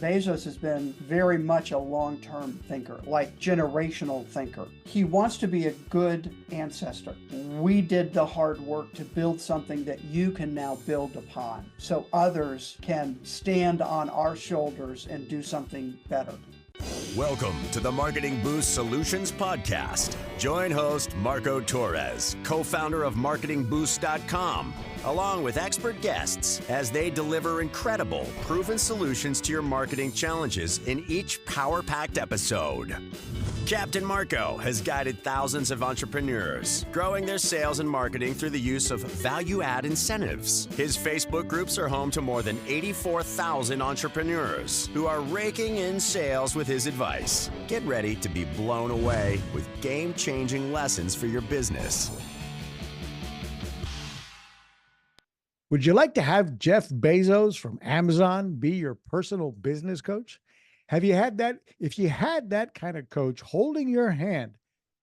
Bezos has been very much a long-term thinker, like generational thinker. He wants to be a good ancestor. We did the hard work to build something that you can now build upon, so others can stand on our shoulders and do something better. Welcome to the Marketing Boost Solutions Podcast. Join host Marco Torres, co-founder of MarketingBoost.com, along with expert guests as they deliver incredible, proven solutions to your marketing challenges in each power-packed episode. Captain Marco has guided thousands of entrepreneurs, growing their sales and marketing through the use of value-add incentives. His Facebook groups are home to more than 84,000 entrepreneurs who are raking in sales with his advice. Get ready to be blown away with game-changing lessons for your business. Would you like to have Jeff Bezos from Amazon be your personal business coach? Have you had that? If you had that kind of coach holding your hand,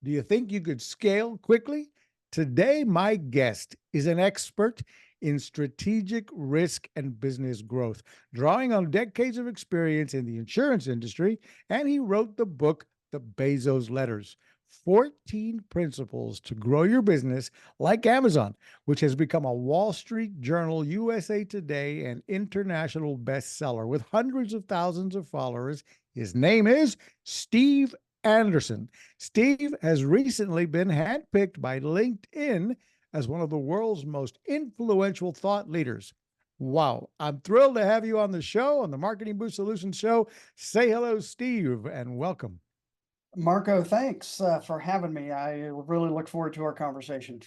do you think you could scale quickly? Today, my guest is an expert in strategic risk and business growth, drawing on decades of experience in the insurance industry, and he wrote the book, The Bezos Letters, 14 Principles to Grow Your Business Like Amazon, which has become a Wall Street Journal, USA Today, and international bestseller with hundreds of thousands of followers. His name is Steve Anderson. Steve has recently been handpicked by LinkedIn as one of the world's most influential thought leaders. Wow. I'm thrilled to have you on the show, on the Marketing Boost Solutions show. Say hello, Steve, and welcome. Marco, thanks for having me. I really look forward to our conversation.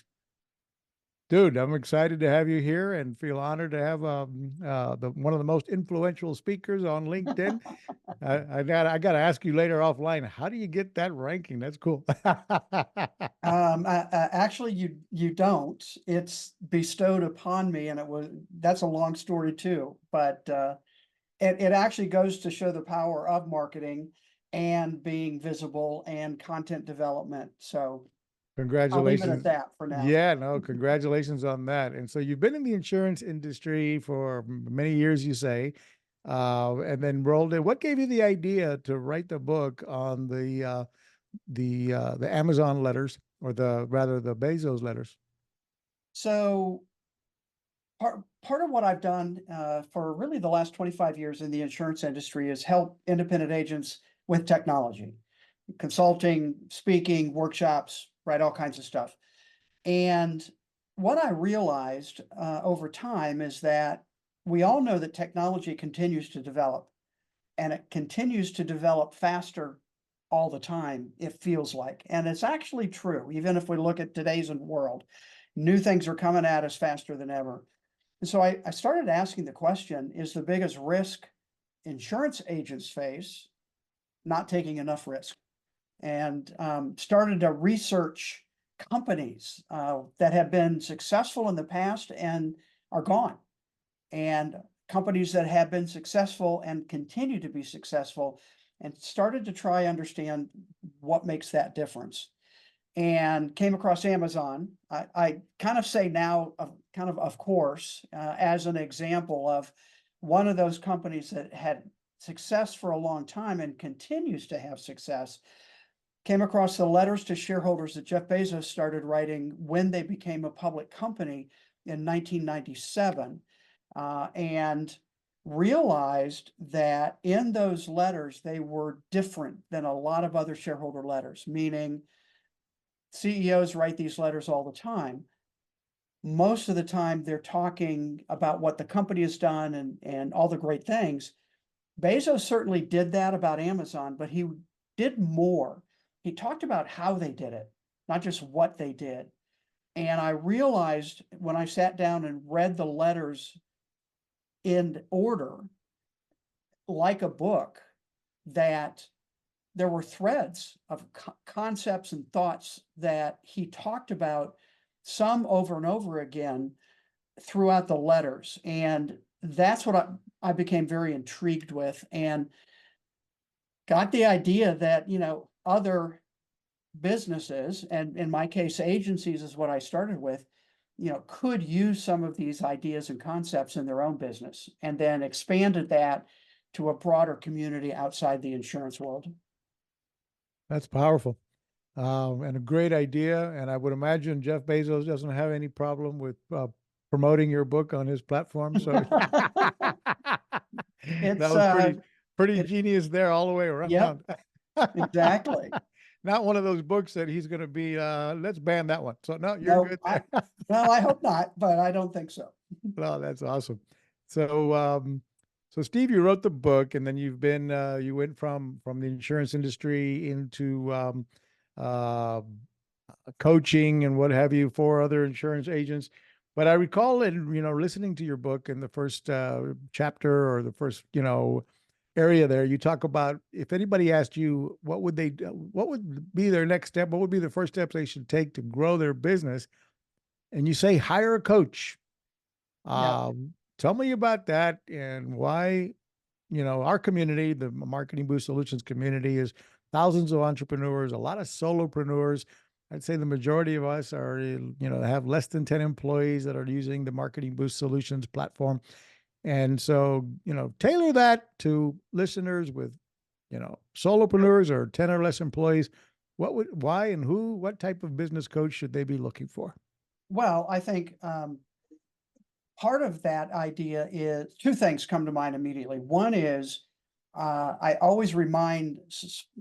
Dude, I'm excited to have you here and feel honored to have one of the most influential speakers on LinkedIn. I got to ask you later offline, how do you get that ranking? That's cool. Actually, you don't. It's bestowed upon me, and that's a long story too. But it actually goes to show the power of marketing and being visible and content development. So congratulations. I'll leave it at that for now. Yeah, no, congratulations on that. And so you've been in the insurance industry for many years, you say, and then rolled in. What gave you the idea to write the book on the Amazon letters, or the Bezos letters? So part of what I've done for really the last 25 years in the insurance industry is help independent agents with technology, consulting, speaking, workshops, right, all kinds of stuff. And what I realized over time is that we all know that technology continues to develop, and it continues to develop faster all the time, it feels like. And it's actually true, even if we look at today's world, new things are coming at us faster than ever. And so I started asking the question, is the biggest risk insurance agents face not taking enough risk? And started to research companies that have been successful in the past and are gone, and companies that have been successful and continue to be successful, and started to try understand what makes that difference. And came across Amazon. I kind of say now, of course, as an example of one of those companies that had success for a long time and continues to have success. Came across the letters to shareholders that Jeff Bezos started writing when they became a public company in 1997, and realized that in those letters, they were different than a lot of other shareholder letters, meaning CEOs write these letters all the time. Most of the time, they're talking about what the company has done and all the great things. Bezos certainly did that about Amazon, but he did more. He talked about how they did it, not just what they did. And I realized when I sat down and read the letters in order, like a book, that there were threads of concepts and thoughts that he talked about, some over and over again throughout the letters. And that's what I became very intrigued with, and got the idea that, other businesses, and in my case, agencies is what I started with, could use some of these ideas and concepts in their own business, and then expanded that to a broader community outside the insurance world. That's powerful. And a great idea. And I would imagine Jeff Bezos doesn't have any problem with promoting your book on his platform. So that It's was pretty it, genius there all the way yep, around. exactly. Not one of those books that he's going to be, let's ban that one. So no, you're No, good there. well, I hope not, but I don't think so. No, that's awesome. So, so Steve, you wrote the book, and then you've been, you went from the insurance industry into uh, coaching and what have you for other insurance agents. But I recall, in listening to your book in the first chapter or the first area there, you talk about if anybody asked you what would they what would be their next step, what would be the first steps they should take to grow their business, and you say hire a coach. Yeah. Tell me about that and why, our community, the Marketing Boost Solutions community, is thousands of entrepreneurs, a lot of solopreneurs. I'd say the majority of us are, have less than 10 employees that are using the Marketing Boost Solutions platform. And so, tailor that to listeners with, solopreneurs or 10 or less employees. Why and what type of business coach should they be looking for? Well, I think part of that idea is two things come to mind immediately. One is I always remind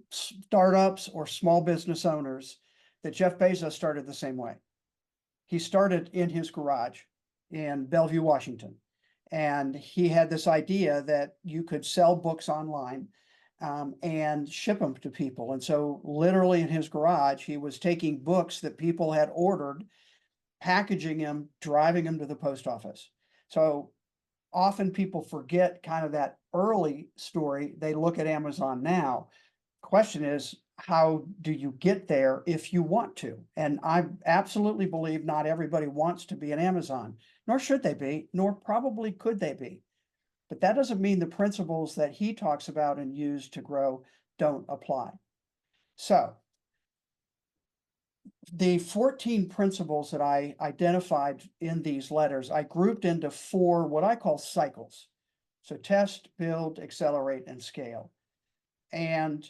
startups or small business owners that Jeff Bezos started the same way. He started in his garage in Bellevue, Washington. And he had this idea that you could sell books online and ship them to people. And so literally in his garage, he was taking books that people had ordered, packaging them, driving them to the post office. So often people forget kind of that early story. They look at Amazon now. Question is, how do you get there if you want to? And I absolutely believe not everybody wants to be an Amazon, nor should they be, nor probably could they be. But that doesn't mean the principles that he talks about and use to grow don't apply. So the 14 principles that I identified in these letters, I grouped into 4 what I call cycles. So test, build, accelerate, and scale. And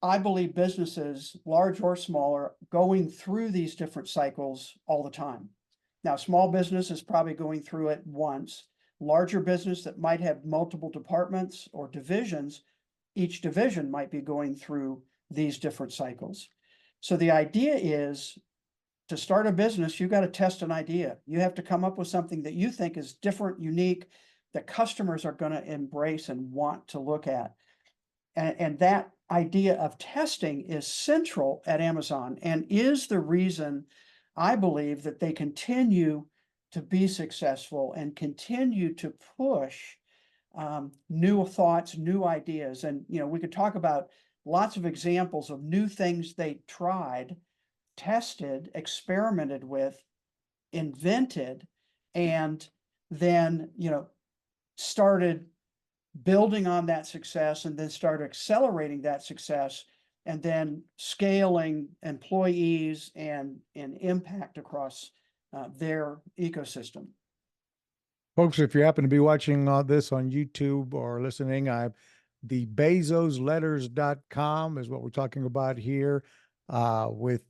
I believe businesses, large or smaller, going through these different cycles all the time. Now, small business is probably going through it once. Larger business that might have multiple departments or divisions, each division might be going through these different cycles. So the idea is to start a business, you've got to test an idea. You have to come up with something that you think is different, unique, that customers are going to embrace and want to look at. And that idea of testing is central at Amazon and is the reason I believe that they continue to be successful and continue to push new thoughts, new ideas. And, we could talk about lots of examples of new things they tried, tested, experimented with, invented, and then, started building on that success and then start accelerating that success and then scaling employees and impact across their ecosystem. Folks, if you happen to be watching this on YouTube or listening, the BezosLetters.com is what we're talking about here with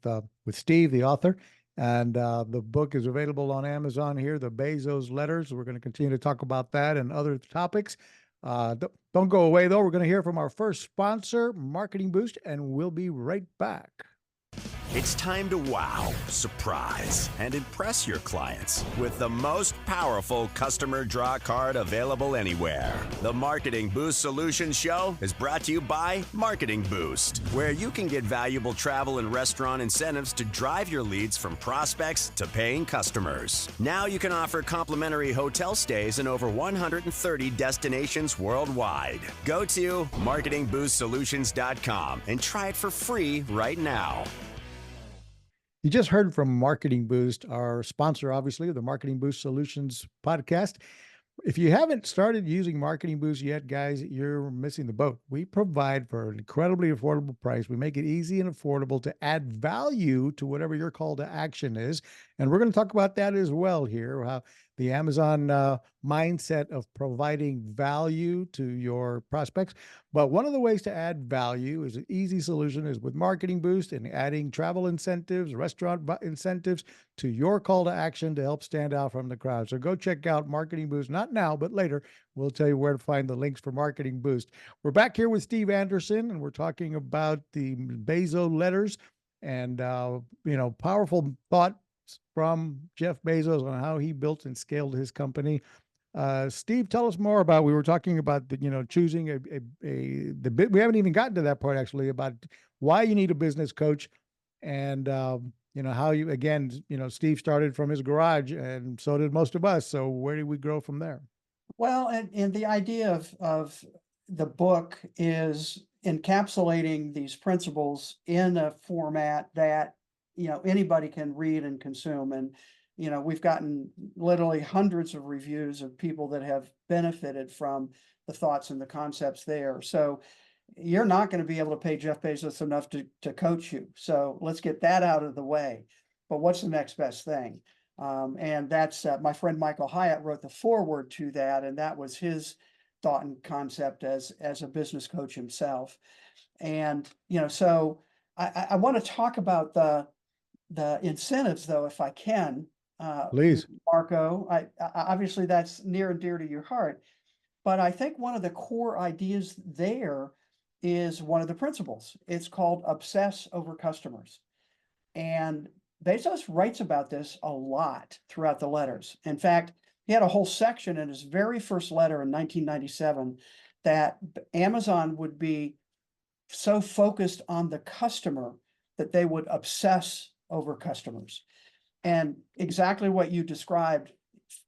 Steve, the author. And the book is available on Amazon here, the Bezos Letters. We're going to continue to talk about that and other topics. Don't go away, though. We're going to hear from our first sponsor, Marketing Boost, and we'll be right back. It's time to wow, surprise, and impress your clients with the most powerful customer draw card available anywhere. The Marketing Boost Solutions Show is brought to you by Marketing Boost, where you can get valuable travel and restaurant incentives to drive your leads from prospects to paying customers. Now you can offer complimentary hotel stays in over 130 destinations worldwide. Go to marketingboostsolutions.com and try it for free right now. You just heard from Marketing Boost, our sponsor, obviously, of the Marketing Boost Solutions podcast. If you haven't started using Marketing Boost yet, guys, you're missing the boat. We provide for an incredibly affordable price. We make it easy and affordable to add value to whatever your call to action is. And we're going to talk about that as well here, how the Amazon mindset of providing value to your prospects. But one of the ways to add value is an easy solution is with Marketing Boost and adding travel incentives, incentives to your call to action to help stand out from the crowd. So go check out Marketing Boost, not now, but later. We'll tell you where to find the links for Marketing Boost. We're back here with Steve Anderson, and we're talking about the Bezos letters and, powerful thoughts from Jeff Bezos on how he built and scaled his company. Steve, tell us more about. We were talking about choosing the bit. We haven't even gotten to that part actually about why you need a business coach, and how you again. Steve started from his garage, and so did most of us. So where did we grow from there? Well, and the idea of the book is encapsulating these principles in a format that, anybody can read and consume. And, we've gotten literally hundreds of reviews of people that have benefited from the thoughts and the concepts there. So you're not going to be able to pay Jeff Bezos enough to coach you. So let's get that out of the way. But what's the next best thing? And that's my friend Michael Hyatt wrote the foreword to that, and that was his thought and concept as a business coach himself. And so I want to talk about the incentives, though, if I can. Please. Marco, obviously that's near and dear to your heart, but I think one of the core ideas there is one of the principles. It's called obsess over customers. And Bezos writes about this a lot throughout the letters. In fact, he had a whole section in his very first letter in 1997 that Amazon would be so focused on the customer that they would obsess over customers. And exactly what you described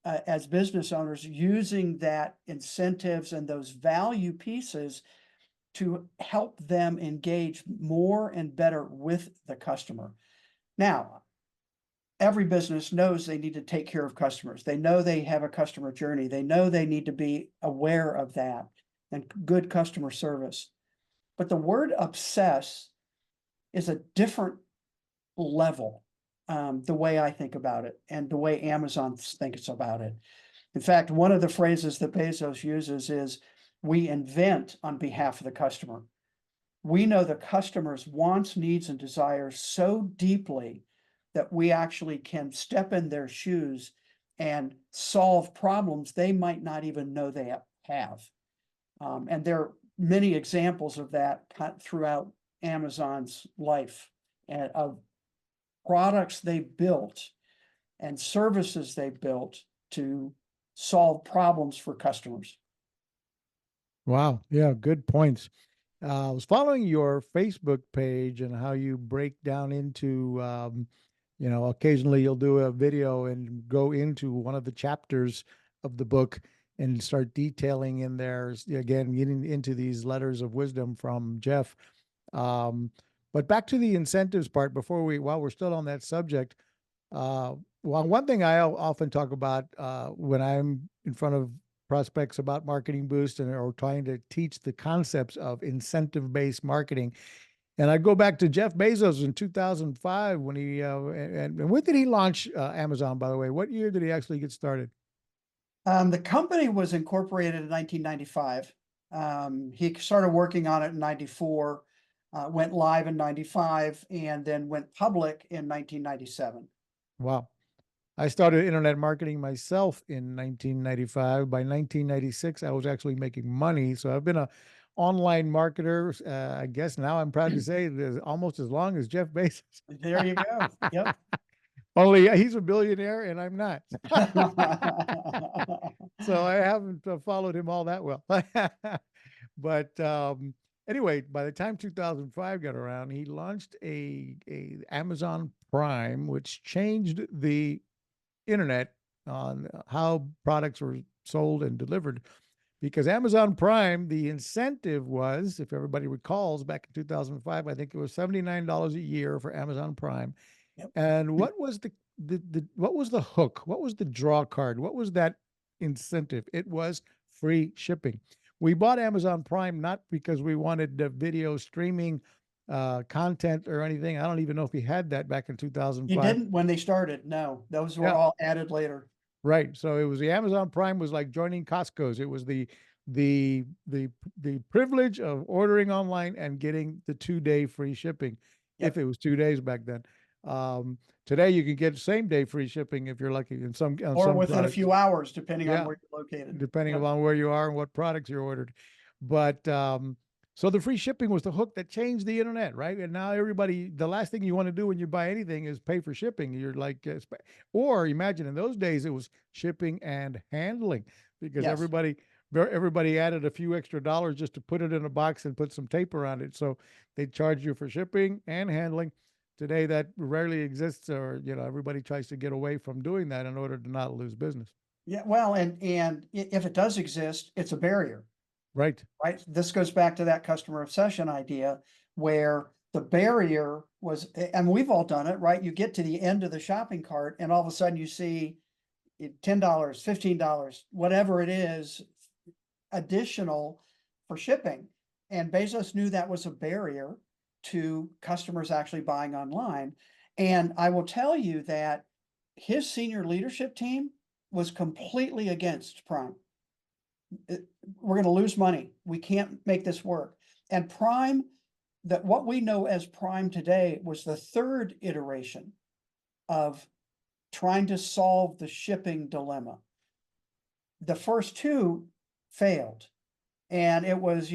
as business owners, using that incentives and those value pieces to help them engage more and better with the customer. Now, every business knows they need to take care of customers. They know they have a customer journey. They know they need to be aware of that and good customer service. But the word obsess is a different level, the way I think about it and the way Amazon thinks about it. In fact, one of the phrases that Bezos uses is, we invent on behalf of the customer. We know the customer's wants, needs, and desires so deeply that we actually can step in their shoes and solve problems they might not even know they have. And there are many examples of that throughout Amazon's life, and of products they built and services they built to solve problems for customers. Wow. Yeah, good points. I was following your Facebook page and how you break down into, occasionally you'll do a video and go into one of the chapters of the book and start detailing in there, again, getting into these letters of wisdom from Jeff. But back to the incentives part while we're still on that subject, well, one thing I often talk about when I'm in front of prospects about Marketing Boost or trying to teach the concepts of incentive-based marketing. And I go back to Jeff Bezos in 2005 when he, and when did he launch Amazon, by the way? What year did he actually get started? The company was incorporated in 1995. He started working on it in 94, went live in 95, and then went public in 1997. Wow. I started internet marketing myself in 1995. By 1996, I was actually making money. So I've been a online marketer. I guess now I'm proud to say almost as long as Jeff Bezos. There you go. Yep. Only he's a billionaire and I'm not. So I haven't followed him all that well. But anyway, by the time 2005 got around, he launched a Amazon Prime, which changed the internet on how products were sold and delivered. Because Amazon Prime, the incentive was, if everybody recalls, back in 2005, I think it was $79 a year for Amazon Prime. Yep. And what was the what was the hook? What was the draw card? What was that incentive? It was free shipping. We bought Amazon Prime not because we wanted the video streaming content or anything. I don't even know if we had that back in 2005. You didn't when they started. No, those were all added later. Right. So it was the Amazon Prime was like joining Costco's. It was the privilege of ordering online and getting the 2 day free shipping, if Yep. it was 2 days back then. Um, Today you can get same day free shipping if you're lucky in some on Or some within a products. few hours, depending on Yeah, where you're located. depending Yep. upon where you are and what products you ordered. But so the free shipping was the hook that changed the internet, right? And now everybody, the last thing you want to do when you buy anything is pay for shipping. You're like, or imagine in those days it was shipping and handling because Yes. everybody added a few extra dollars just to put it in a box and put some tape around it. So they charge you for shipping and handling. Today that rarely exists, or everybody tries to get away from doing that in order to not lose business. Yeah. Well, if it does exist, it's a barrier, Right. right? This goes back to that customer obsession idea where the barrier was, and we've all done it, right? You get to the end of the shopping cart and all of a sudden you see $10, $15, whatever it is, additional for shipping. And Bezos knew that was a barrier to customers actually buying online. And I will tell you that his senior leadership team was completely against Prime. We're going to lose money. We can't make this work. And Prime, that what we know as Prime today was the third iteration of trying to solve the shipping dilemma. The first two failed. And it was,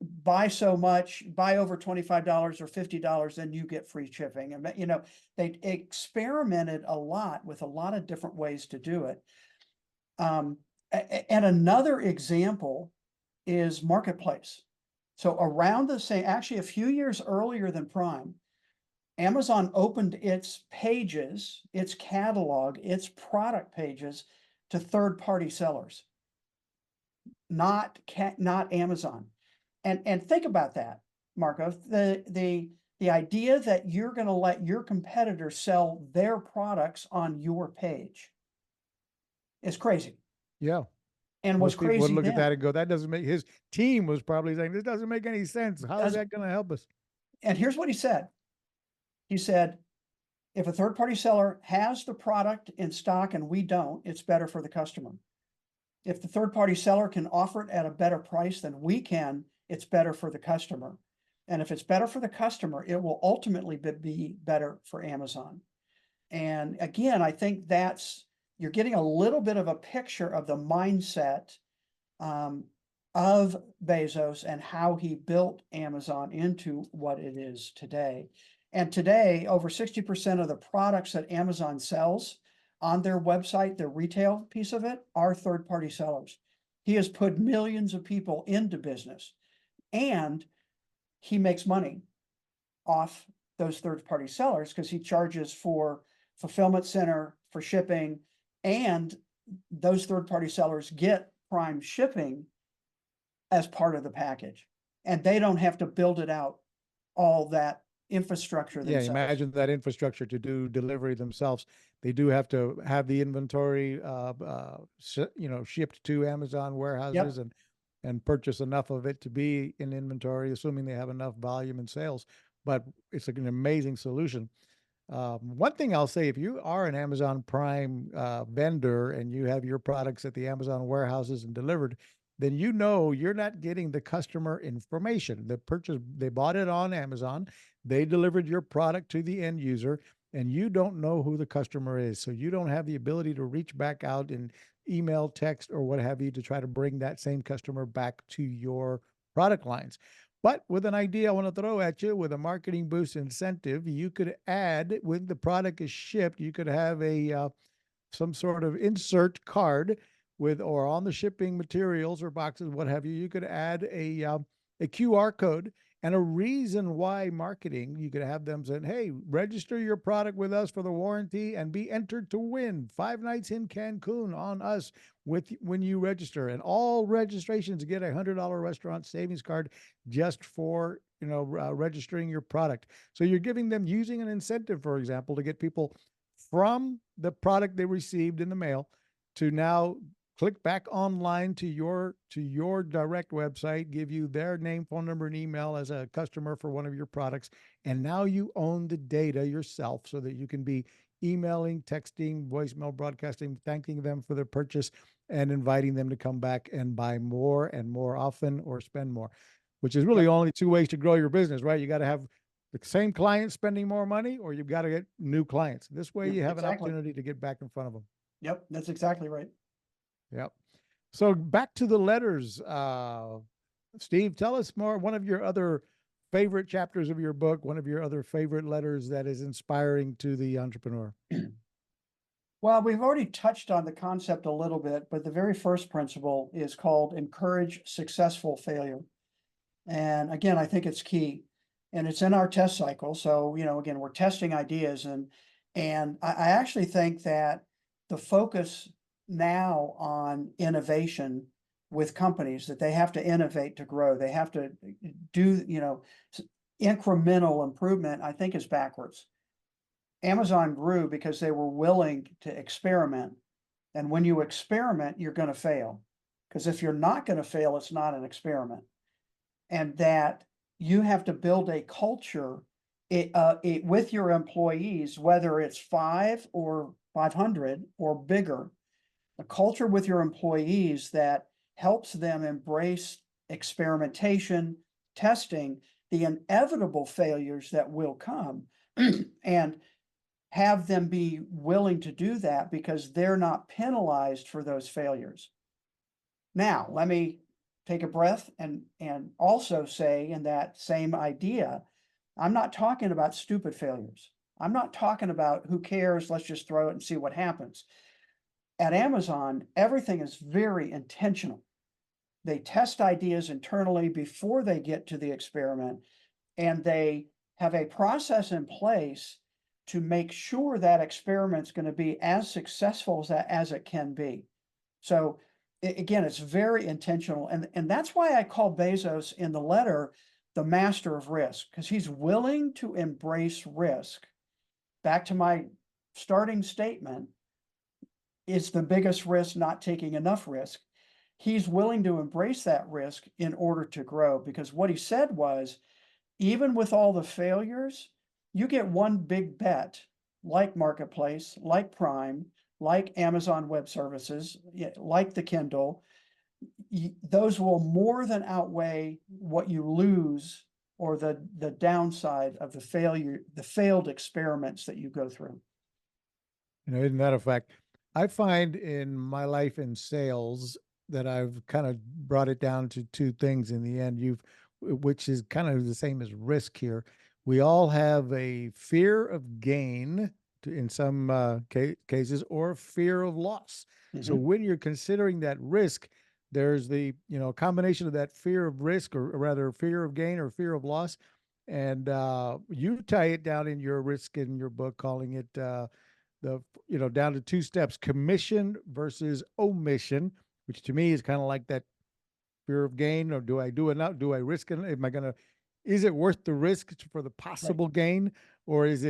buy so much, buy over $25 or $50, then you get free shipping. And, they experimented a lot with a lot of different ways to do it. And another example is Marketplace. So around the same, actually a few years earlier than Prime, Amazon opened its pages, its catalog, its product pages to third-party sellers, not Amazon. And think about that, Marco. The idea that you're going to let your competitor sell their products on your page is crazy. Yeah. And was Most people would crazy look at then. that and go, that doesn't make, his team was probably saying, this doesn't make any sense. How is Does that going to help us? And here's what he said. He said, if a third-party seller has the product in stock and we don't, it's better for the customer. If the third-party seller can offer it at a better price than we can, it's better for the customer. And if it's better for the customer, it will ultimately be better for Amazon. And again, I think you're getting a little bit of a picture of the mindset of Bezos and how he built Amazon into what it is today. And today, over 60% of the products that Amazon sells on their website, their retail piece of it, are third-party sellers. He has put millions of people into business, and he makes money off those third-party sellers because he charges for fulfillment center, for shipping, and those third-party sellers get Prime shipping as part of the package. And they don't have to build it out, all that infrastructure Yeah, themselves. imagine that infrastructure to do delivery themselves. They do have to have the inventory, shipped to Amazon warehouses Yep. and purchase enough of it to be in inventory, assuming they have enough volume and sales. But it's like an amazing solution. One thing I'll say, if you are an Amazon Prime vendor and you have your products at the Amazon warehouses and delivered, then you're not getting the customer information. They bought it on Amazon, they delivered your product to the end user, and you don't know who the customer is. So you don't have the ability to reach back out in email, text, or what have you to try to bring that same customer back to your product lines. But with an idea I want to throw at you with a marketing boost incentive, you could add when the product is shipped, you could have a some sort of insert card with or on the shipping materials or boxes, what have you. You could add a QR code and a reason why marketing. You could have them saying, "Hey, register your product with us for the warranty and be entered to win 5 nights in Cancun on us with when you register." And all registrations get a $100 restaurant savings card just for registering your product. So you're giving them using an incentive, for example, to get people from the product they received in the mail to now click back online to your direct website, give you their name, phone number, and email as a customer for one of your products, and now you own the data yourself so that you can be emailing, texting, voicemail, broadcasting, thanking them for their purchase and inviting them to come back and buy more and more often or spend more, which is really Yep. only two ways to grow your business, right? You got to have the same clients spending more money, or you've got to get new clients. This way Yep, you have an exactly. opportunity to get back in front of them. Yep, that's exactly right. Yep. So back to the letters. Steve, tell us more. One of your other favorite chapters of your book, one of your other favorite letters that is inspiring to the entrepreneur. Well, we've already touched on the concept a little bit, but the very first principle is called encourage successful failure. And again, I think it's key. And it's in our test cycle. So, again, we're testing ideas and I actually think that the focus now on innovation with companies, that they have to innovate to grow, they have to do, incremental improvement, I think is backwards. Amazon grew because they were willing to experiment. And when you experiment, you're going to fail. Because if you're not going to fail, it's not an experiment. And that you have to build a culture with your employees, whether it's 5 or 500 or bigger, a culture with your employees that helps them embrace experimentation, testing, the inevitable failures that will come, and have them be willing to do that because they're not penalized for those failures. Now, let me take a breath and also say in that same idea, I'm not talking about stupid failures. I'm not talking about who cares, let's just throw it and see what happens. At Amazon, everything is very intentional. They test ideas internally before they get to the experiment, and they have a process in place to make sure that experiment's going to be as successful as it can be. So again, it's very intentional. And that's why I call Bezos in the letter the master of risk, because he's willing to embrace risk. Back to my starting statement, it's the biggest risk not taking enough risk. He's willing to embrace that risk in order to grow, because what he said was, even with all the failures, you get one big bet, like Marketplace, like Prime, like Amazon Web Services, like the Kindle, those will more than outweigh what you lose or the downside of the failed experiments that you go through. Isn't that a fact? I find in my life in sales that I've kind of brought it down to two things in the end. Which is kind of the same as risk here. We all have a fear of gain in some cases, or fear of loss. So Mhm. when you're considering that risk, there's the combination of that fear of risk, or rather fear of gain or fear of loss. And you tie it down in your risk in your book, calling it down to two steps: commission versus omission, which to me is kind of like that fear of gain. Or do I do it now? Do I risk it? Is it worth the risk for the Right. possible gain? Or is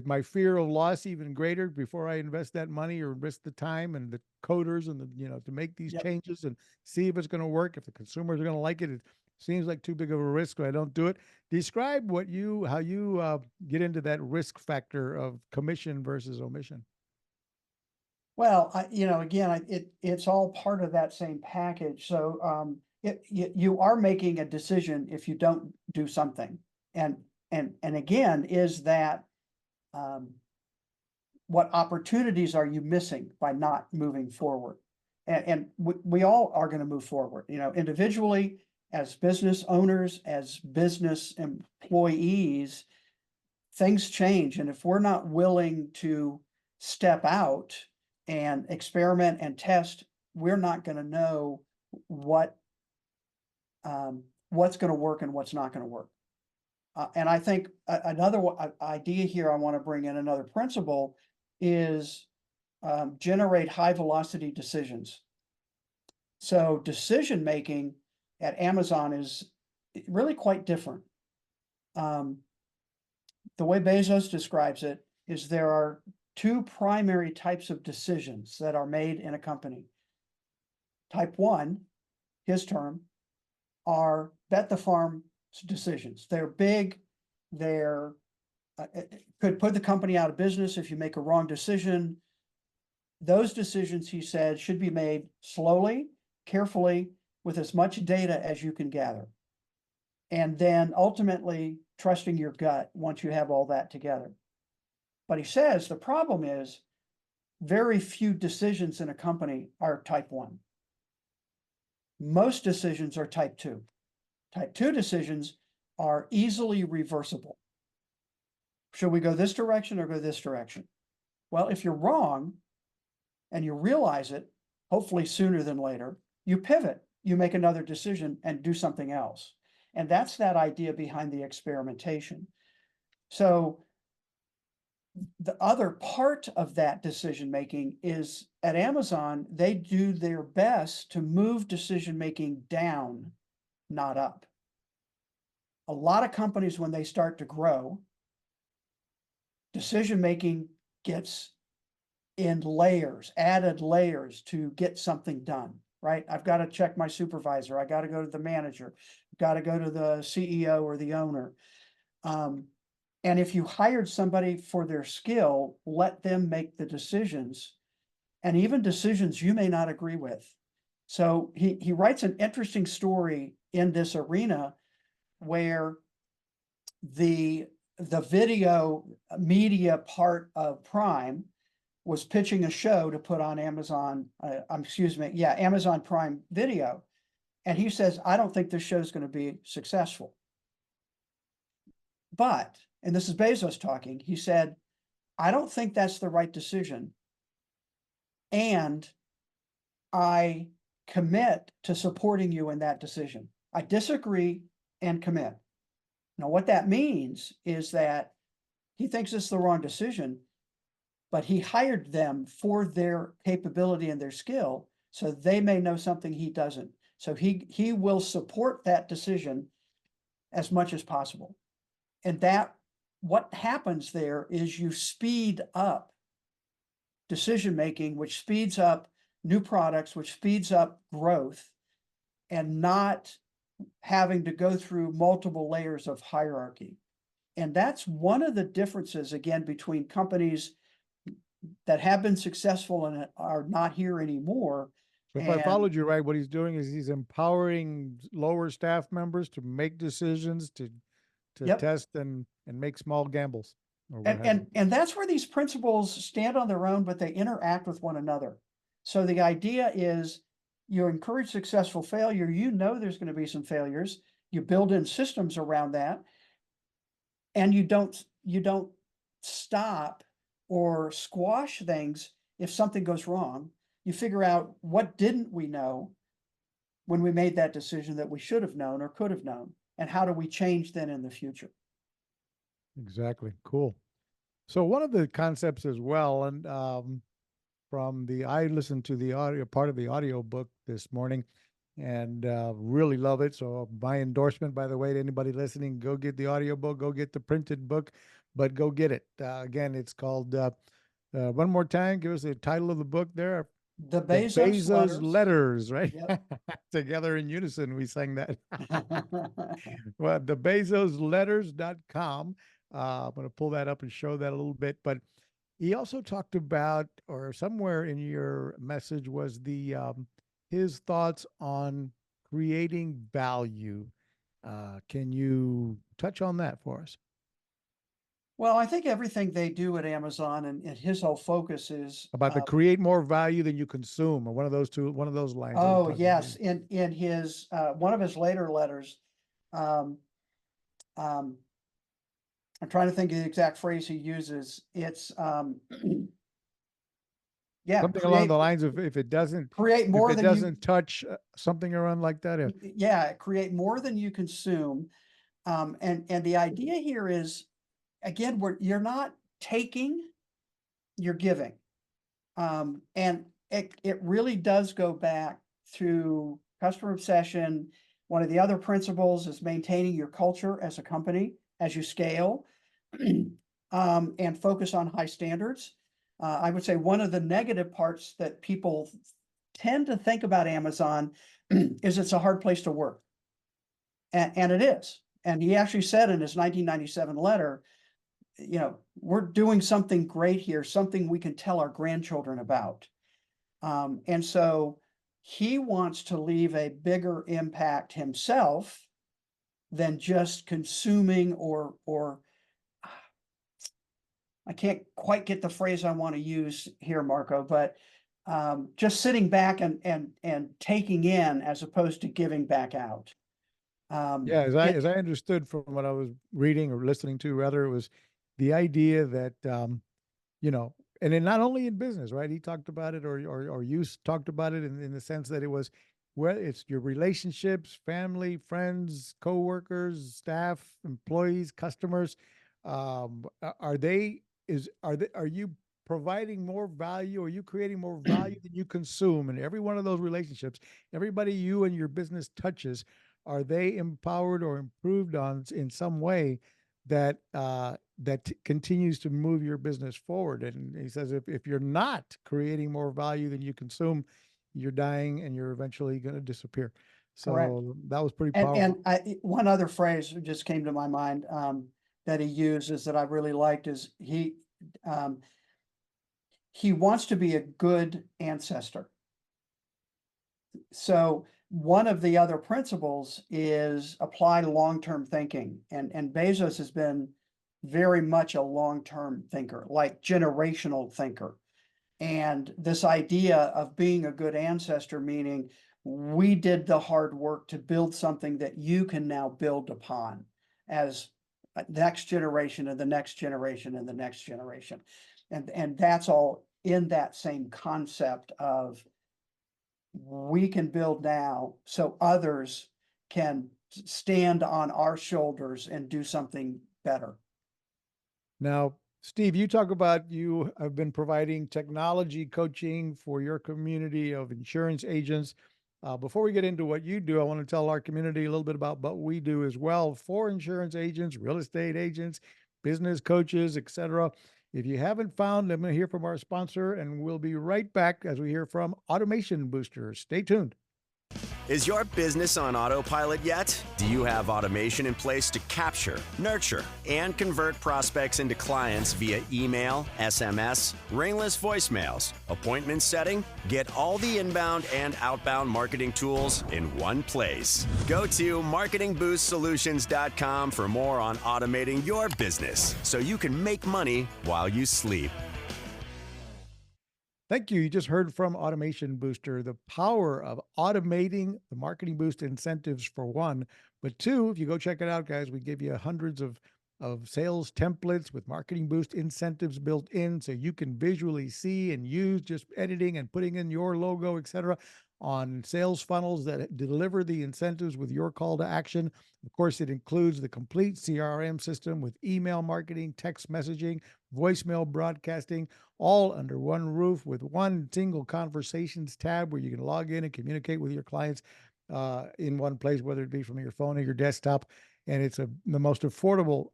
my fear of loss even greater before I invest that money or risk the time and the coders and to make these Yep. changes and see if it's going to work, if the consumers are going to like it? It seems like too big of a risk, so I don't do it. Describe how you get into that risk factor of commission versus omission. Well, again, it's all part of that same package. So, you are making a decision if you don't do something. And again, is that, um, what opportunities are you missing by not moving forward? And we all are going to move forward, individually, as business owners, as business employees, things change. And if we're not willing to step out and experiment and test, we're not going to know what what's going to work and what's not going to work. And I think another idea here I want to bring in, another principle, is generate high velocity decisions. So decision making at Amazon is really quite different. Um, the way Bezos describes it is there are two primary types of decisions that are made in a company. Type one, his term, are bet the farm decisions. They're big, they're could put the company out of business if you make a wrong decision. Those decisions, he said, should be made slowly, carefully, with as much data as you can gather. And then ultimately trusting your gut once you have all that together. But he says the problem is very few decisions in a company are type 1. Most decisions are type 2. Type 2 decisions are easily reversible. Should we go this direction or go this direction? Well, if you're wrong and you realize it, hopefully sooner than later, you pivot, you make another decision and do something else. And that's that idea behind the experimentation. So the other part of that decision-making is at Amazon, they do their best to move decision-making down, not up. A lot of companies, when they start to grow, decision-making gets in layers, added layers to get something done, right? I've got to check my supervisor. I got to go to the manager, got to go to the CEO or the owner. And if you hired somebody for their skill, let them make the decisions, and even decisions you may not agree with. So he writes an interesting story in this arena where the video media part of Prime was pitching a show to put on Amazon, Amazon Prime Video. And he says, I don't think this show is going to be successful. But, and this is Bezos talking, he said, I don't think that's the right decision. And I commit to supporting you in that decision. I disagree and commit. Now, what that means is that he thinks it's the wrong decision, but he hired them for their capability and their skill, so they may know something he doesn't. So he will support that decision as much as possible. And that, what happens there is you speed up decision-making, which speeds up new products, which speeds up growth, and not having to go through multiple layers of hierarchy. And that's one of the differences, again, between companies that have been successful and are not here anymore. So if I followed you right, what he's doing is he's empowering lower staff members to make decisions, to test and make small gambles. And that's where these principles stand on their own, but they interact with one another. So the idea is you encourage successful failure. You know there's going to be some failures. You build in systems around that, and you don't stop or squash things if something goes wrong. You figure out what didn't we know when we made that decision that we should have known or could have known, and how do we change then in the future? Exactly. Cool. So one of the concepts as well, and I listened to the audio part of the audio book this morning, and really love it. So my endorsement, by the way, to anybody listening, go get the audio book, go get the printed book, but go get it. Again, it's called, one more time, give us the title of the book there. The Bezos letters, right? Yep. Together in unison, we sang that. Well, the BezosLetters.com. I'm going to pull that up and show that a little bit. But he also talked about, or somewhere in your message was his thoughts on creating value. Can you touch on that for us? Well, I think everything they do at Amazon and his whole focus is about the create more value than you consume, or one of those lines. Oh, yes. In his one of his later letters, I'm trying to think of the exact phrase he uses. It's yeah, something along the lines of if it doesn't create more than doesn't touch something around like that. Yeah, create more than you consume. And the idea here is, again, you're not taking, you're giving. And it really does go back to customer obsession. One of the other principles is maintaining your culture as a company as you scale, and focus on high standards. I would say one of the negative parts that people tend to think about Amazon is it's a hard place to work. And it is. And he actually said in his 1997 letter, we're doing something great here, something we can tell our grandchildren about. And so he wants to leave a bigger impact himself than just consuming or I can't quite get the phrase I want to use here, Marco, but just sitting back and taking in as opposed to giving back out. Yeah, as It I understood from what I was reading or listening to, rather, it was the idea that you know, and then not only in business, right? He talked about it, or you talked about it in the sense that it was where it's your relationships, family, friends, coworkers, staff, employees, customers. Are they are you providing more value? Are you creating more value than you consume in every one of those relationships? Everybody you and your business touches, are they empowered or improved on in some way that continues to move your business forward? And he says if you're not creating more value than you consume, you're dying and you're eventually going to disappear. correct. So that was pretty And powerful. one other phrase just came to my mind that he uses that I really liked is um, he wants to be a good ancestor. So one of the other principles is apply long-term thinking. And Bezos has been very much a long-term thinker, like generational thinker. And this idea of being a good ancestor, meaning we did the hard work to build something that you can now build upon as next generation and the next generation and the next generation. And that's all in that same concept of we can build now so others can stand on our shoulders and do something better. Now, Steve, you talk about you have been providing technology coaching for your community of insurance agents. Before we get into what you do, I want to tell our community a little bit about what we do as well for insurance agents, real estate agents, business coaches, etc. If you haven't found, I'm going to hear from our sponsor, and we'll be right back as we hear from Automation Booster. Stay tuned. Is your business on autopilot yet? Do you have automation in place to capture, nurture, and convert prospects into clients via email, SMS, ringless voicemails, appointment setting? Get all the inbound and outbound marketing tools in one place. Go to marketingboostsolutions.com for more on automating your business so you can make money while you sleep. Thank you. You just heard from Automation Booster, the power of automating the Marketing Boost incentives for one. But two, if you go check it out, guys, we give you hundreds of sales templates with Marketing Boost incentives built in so you can visually see and use just editing and putting in your logo, etc., on sales funnels that deliver the incentives with your call to action. Of course, it includes the complete CRM system with email marketing, text messaging, voicemail broadcasting, all under one roof with one single conversations tab where you can log in and communicate with your clients in one place, whether it be from your phone or your desktop. And it's the most affordable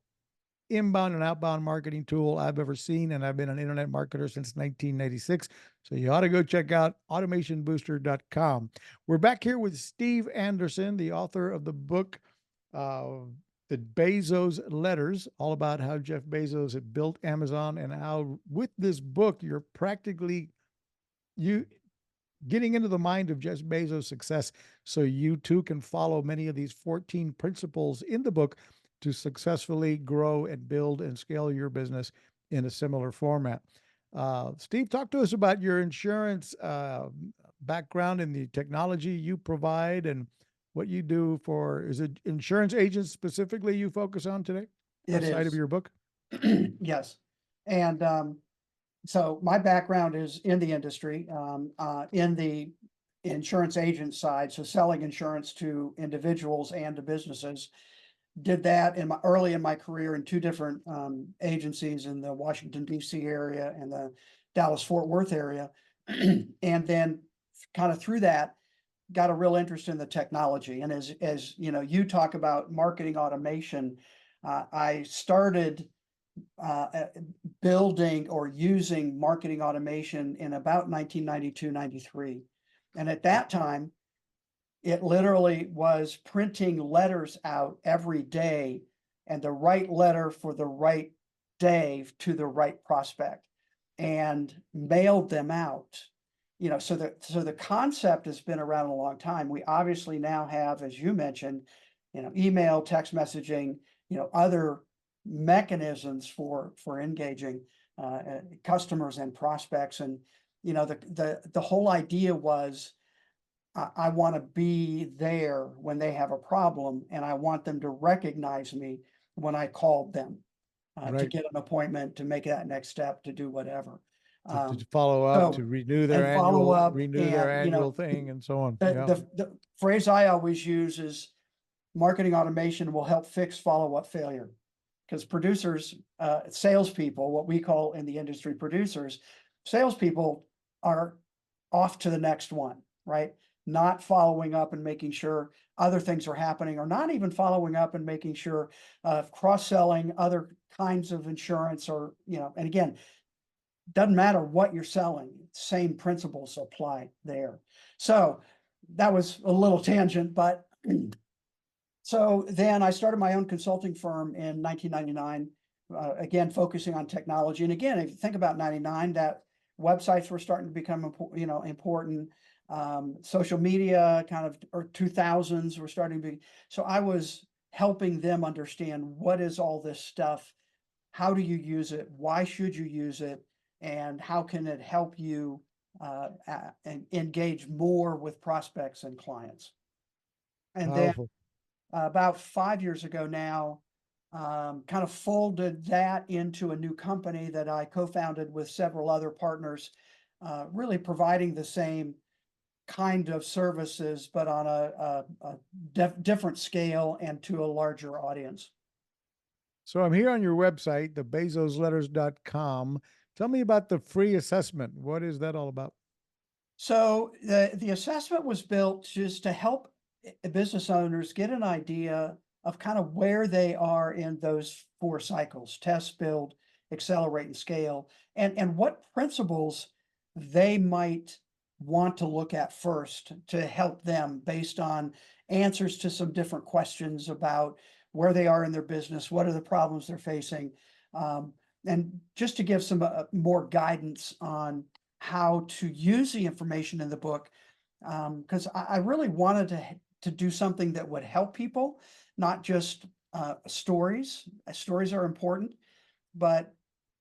inbound and outbound marketing tool I've ever seen. And I've been an internet marketer since 1996. So you ought to go check out automationbooster.com. We're back here with Steve Anderson, the author of the book, The Bezos Letters, all about how Jeff Bezos had built Amazon and how with this book, you're practically getting into the mind of Jeff Bezos' success so you too can follow many of these 14 principles in the book to successfully grow and build and scale your business in a similar format. Steve, talk to us about your insurance background and the technology you provide and what you do for, is it insurance agents specifically you focus on today It outside of is. your book? Yes. And so my background is in the industry, in the insurance agent side, so selling insurance to individuals and to businesses. Did that early in my career in two different agencies in the Washington, D.C. area and the Dallas-Fort Worth area. And then kind of through that, got a real interest in the technology. And as you know, you talk about marketing automation, I started building or using marketing automation in about 1992, 93. And at that time, it literally was printing letters out every day and the right letter for the right day to the right prospect and mailed them out. So the concept has been around a long time. We obviously now have, as you mentioned, email, text messaging, other mechanisms for engaging customers and prospects. And the whole idea was, I want to be there when they have a problem, and I want them to recognize me when I called them to Right. get an appointment, to make that next step, to do whatever. To follow up, to So renew their and follow up, annual thing, and so on. Yeah. the phrase I always use is, marketing automation will help fix follow-up failure. Because producers, salespeople, what we call in the industry producers, salespeople are off to the next one, right? Not following up and making sure other things are happening, or not even following up and making sure cross-selling other kinds of insurance, or, and again, doesn't matter what you're selling, same principles apply there. So that was a little tangent, but so then I started my own consulting firm in 1999, again, focusing on technology. And again, if you think about 99, that websites were starting to become important. Social media kind of, or 2000s were starting to be. So I was helping them understand, what is all this stuff? How do you use it? Why should you use it? And how can it help you engage more with prospects and clients? And then Powerful. about 5 years ago now, kind of folded that into a new company that I co-founded with several other partners, really providing the same kind of services, but on a different scale and to a larger audience. So I'm here on your website, the bezosletters.com. Tell me about the free assessment. What is that all about? So the assessment was built just to help business owners get an idea of kind of where they are in those 4 cycles: test, build, accelerate, and scale, and what principles they might want to look at first to help them, based on answers to some different questions about where they are in their business, what are the problems they're facing, and just to give some more guidance on how to use the information in the book, because I really wanted to do something that would help people, not just stories. Stories are important, but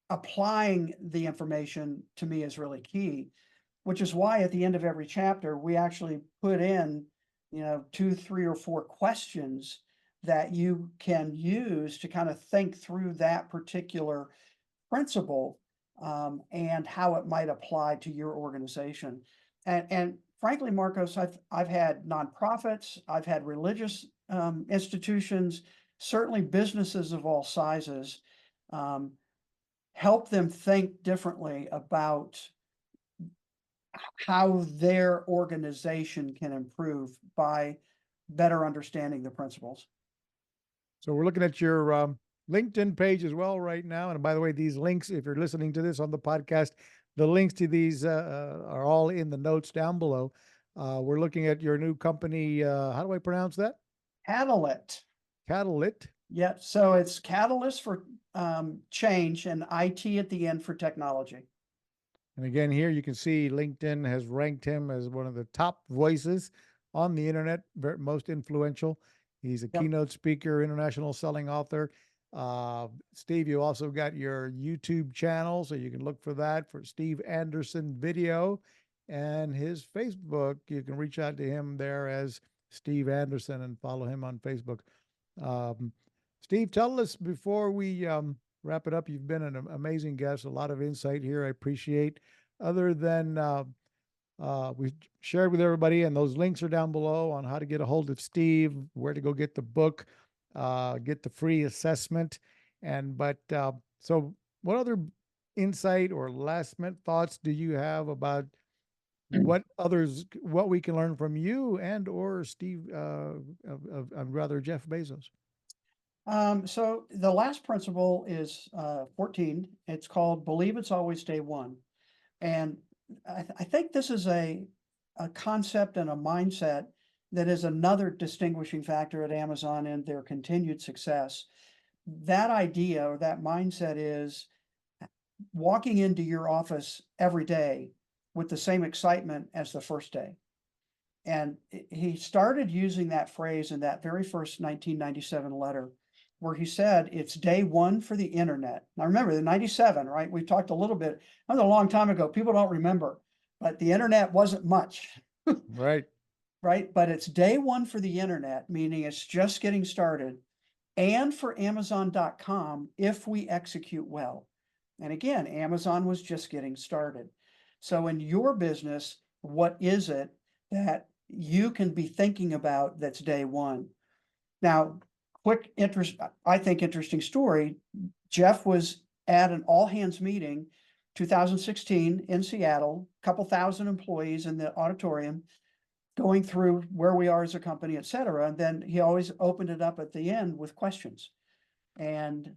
applying the information to me is really key, which is why at the end of every chapter, we actually put in, 2, 3, or 4 questions that you can use to kind of think through that particular principle, and how it might apply to your organization. And frankly, Marcos, I've had nonprofits, I've had religious institutions, certainly businesses of all sizes, um, help them think differently about how their organization can improve by better understanding the principles. So we're looking at your LinkedIn page as well right now. And by the way, these links, if you're listening to this on the podcast, the links to these are all in the notes down below. We're looking at your new company. How do I pronounce that? Catalyst. Catalyst. Yeah, so it's Catalyst for change, and IT at the end for technology. And again, here you can see LinkedIn has ranked him as one of the top voices on the internet, most influential. He's a Yep. keynote speaker, international selling author. Steve, you also got your YouTube channel, so you can look for that for Steve Anderson Video, and his Facebook. You can reach out to him there as Steve Anderson and follow him on Facebook. Steve, tell us before we wrap it up. You've been an amazing guest, a lot of insight here. I appreciate. Other than we shared with everybody, and those links are down below on how to get a hold of Steve, where to go get the book, get the free assessment, so what other insight or last minute thoughts do you have about what we can learn from you and or Steve, rather Jeff Bezos? So the last principle is 14. It's called Believe It's Always Day One. And I think this is a concept and a mindset that is another distinguishing factor at Amazon and their continued success. that idea or that mindset is walking into your office every day with the same excitement as the first day. And he started using that phrase in that very first 1997 letter, where he said, it's day one for the internet. Now remember, the 97, right? We talked a little bit, that was a long time ago. People don't remember, but the internet wasn't much, Right. right? But it's day one for the internet, meaning it's just getting started, and for Amazon.com if we execute well. And again, Amazon was just getting started. So in your business, what is it that you can be thinking about that's day one? Now, quick I think interesting story. Jeff was at an all hands meeting 2016 in Seattle, a couple thousand employees in the auditorium, going through where we are as a company, et cetera. And then he always opened it up at the end with questions. And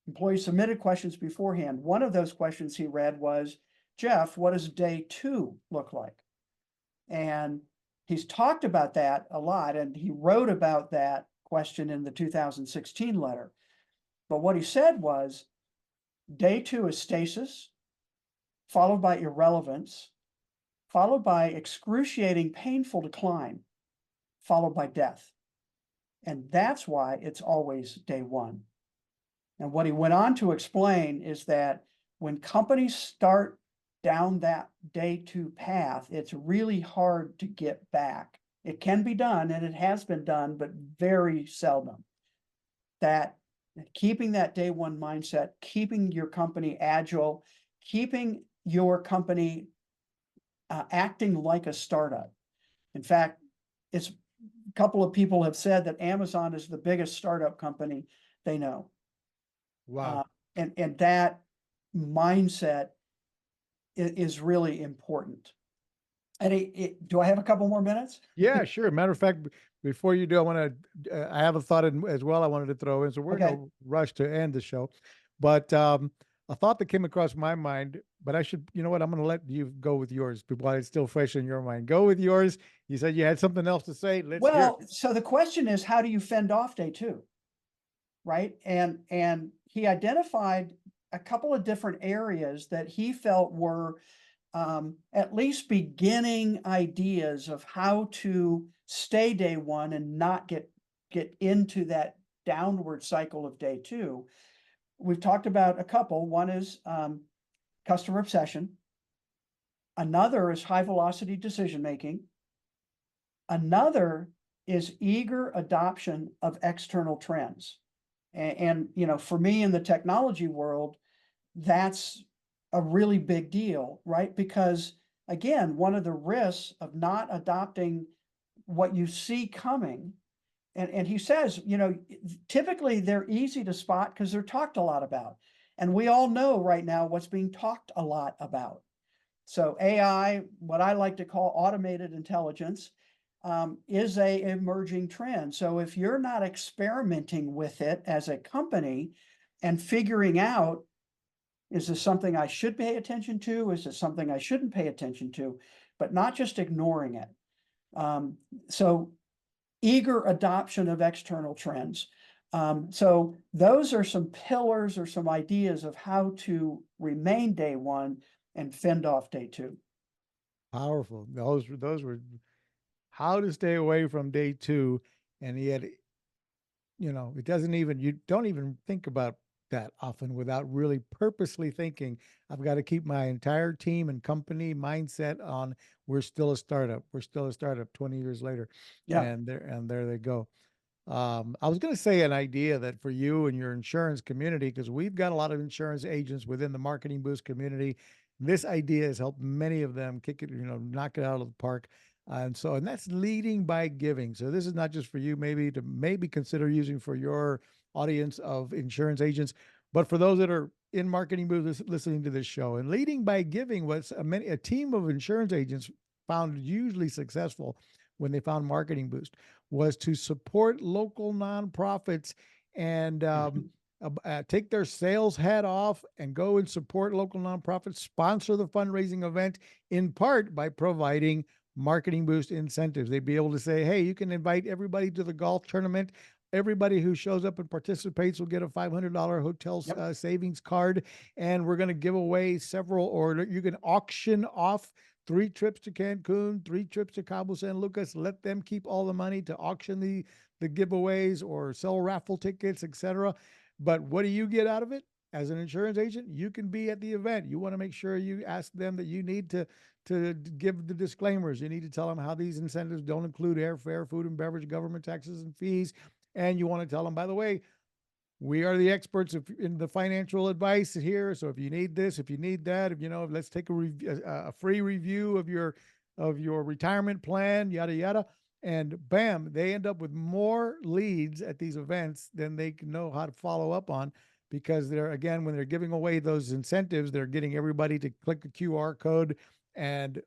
employees submitted questions beforehand. One of those questions he read was, Jeff, what does day two look like? And he's talked about that a lot, and he wrote about that question in the 2016 letter. But what he said was, day two is stasis, followed by irrelevance, followed by excruciating, painful decline, followed by death. And that's why it's always day one. And what he went on to explain is that when companies start down that day two path, it's really hard to get back. It can be done, and it has been done, but very seldom. That keeping that day one mindset, keeping your company agile, keeping your company acting like a startup. In fact, it's a couple of people have said that Amazon is the biggest startup company they know. Wow. And that mindset is really important. And do I have a couple more minutes? Yeah, sure. Matter of fact, before you do, I want to, I have a thought as well I wanted to throw in. So we're in Okay. no rush to end the show. But a thought that came across my mind, but I should, you know what? I'm going to let you go with yours while it's still fresh in your mind. Go with yours. You said you had something else to say. Let's hear it. Well, so the question is, how do you fend off day two? Right? And he identified a couple of different areas that he felt were at least beginning ideas of how to stay day one and not get into that downward cycle of day two. We've talked about a couple. One is customer obsession. Another is high velocity decision making. Another is eager adoption of external trends. And you know, for me in the technology world, that's a really big deal, right? Because again, one of the risks of not adopting what you see coming, and he says, you know, typically they're easy to spot because they're talked a lot about. And we all know right now what's being talked a lot about. So AI, what I like to call automated intelligence, is a emerging trend. So if you're not experimenting with it as a company and figuring out, is this something I should pay attention to? Is it something I shouldn't pay attention to? But not just ignoring it. So eager adoption of external trends. So those are some pillars or some ideas of how to remain day one and fend off day two. Powerful. Those were how to stay away from day two. And yet, you know, it doesn't even, you don't even think about that often without really purposely thinking, I've got to keep my entire team and company mindset on we're still a startup. We're still a startup 20 years later. Yeah. And there they go. I was going to say an idea that for you and your insurance community, because we've got a lot of insurance agents within the Marketing Boost community. This idea has helped many of them kick it, you know, knock it out of the park. And that's leading by giving. So this is not just for you, maybe consider using for your audience of insurance agents, but for those that are in Marketing Boost listening to this show. And leading by giving was a team of insurance agents found hugely successful when they found Marketing Boost was to support local nonprofits and take their sales hat off and go and support local nonprofits, sponsor the fundraising event in part by providing Marketing Boost incentives. They'd be able to say, hey, you can invite everybody to the golf tournament Everybody who shows up and participates will get a $500 hotel Yep. savings card. And we're going to give away several, or you can auction off 3 trips to Cancun, 3 trips to Cabo San Lucas. Let them keep all the money to auction the giveaways or sell raffle tickets, etc. But what do you get out of it? As an insurance agent, you can be at the event. You want to make sure you ask them that you need to give the disclaimers. You need to tell them how these incentives don't include airfare, food and beverage, government taxes and fees. And you want to tell them, by the way, we are the experts in the financial advice here. So if you need this, if you need that, let's take a free review of your retirement plan, yada yada. And bam, they end up with more leads at these events than they can know how to follow up on, because when they're giving away those incentives, they're getting everybody to click a QR code and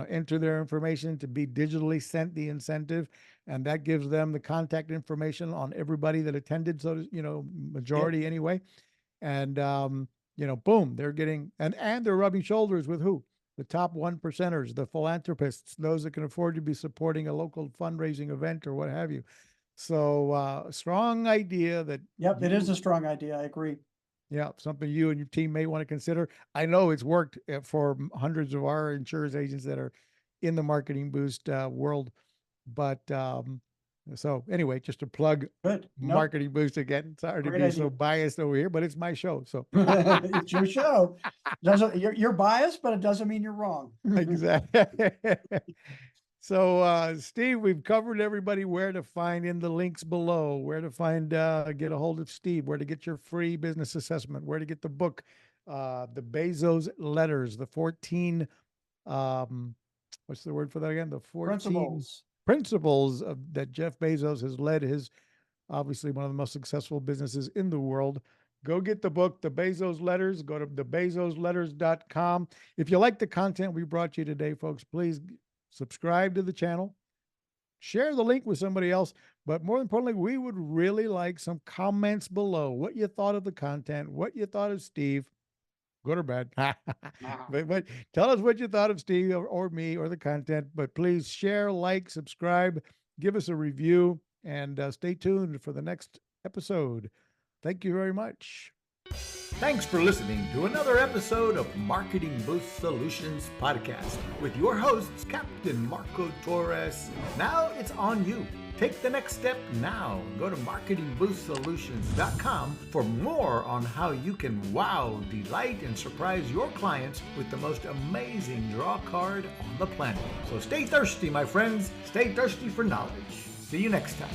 enter their information to be digitally sent the incentive, and that gives them the contact information on everybody that attended. So majority Yep. anyway, and boom, they're getting and they're rubbing shoulders with who? The top 1%ers, the philanthropists, those that can afford to be supporting a local fundraising event or what have you. So strong idea that Yep. It is a strong idea. I agree. yeah, something you and your team may want to consider. I know it's worked for hundreds of our insurance agents that are in the Marketing Boost world. But so anyway, just to plug Good. Nope. Marketing Boost again. Sorry to Great be idea. so biased over here, but it's my show. So It's your show. You're biased, but it doesn't mean you're wrong. exactly. So, Steve, we've covered everybody where to find in the links below, where to find, get a hold of Steve, where to get your free business assessment, where to get the book, the Bezos letters, the 14, what's the word for that again? The 14 principles that Jeff Bezos has led his, obviously one of the most successful businesses in the world. Go get the book, The Bezos Letters. Go to thebezosletters.com. If you like the content we brought you today, folks, please subscribe to the channel, share the link with somebody else, but more importantly, we would really like some comments below. What you thought of the content, what you thought of Steve, good or bad. but tell us what you thought of Steve or me or the content, but please share, like, subscribe, give us a review, and stay tuned for the next episode. Thank you very much. Thanks for listening to another episode of Marketing Boost Solutions Podcast with your hosts, Captain Marco Torres. Now it's on you. Take the next step now. Go to marketingboostsolutions.com for more on how you can wow, delight, and surprise your clients with the most amazing draw card on the planet. So stay thirsty, my friends. Stay thirsty for knowledge. See you next time.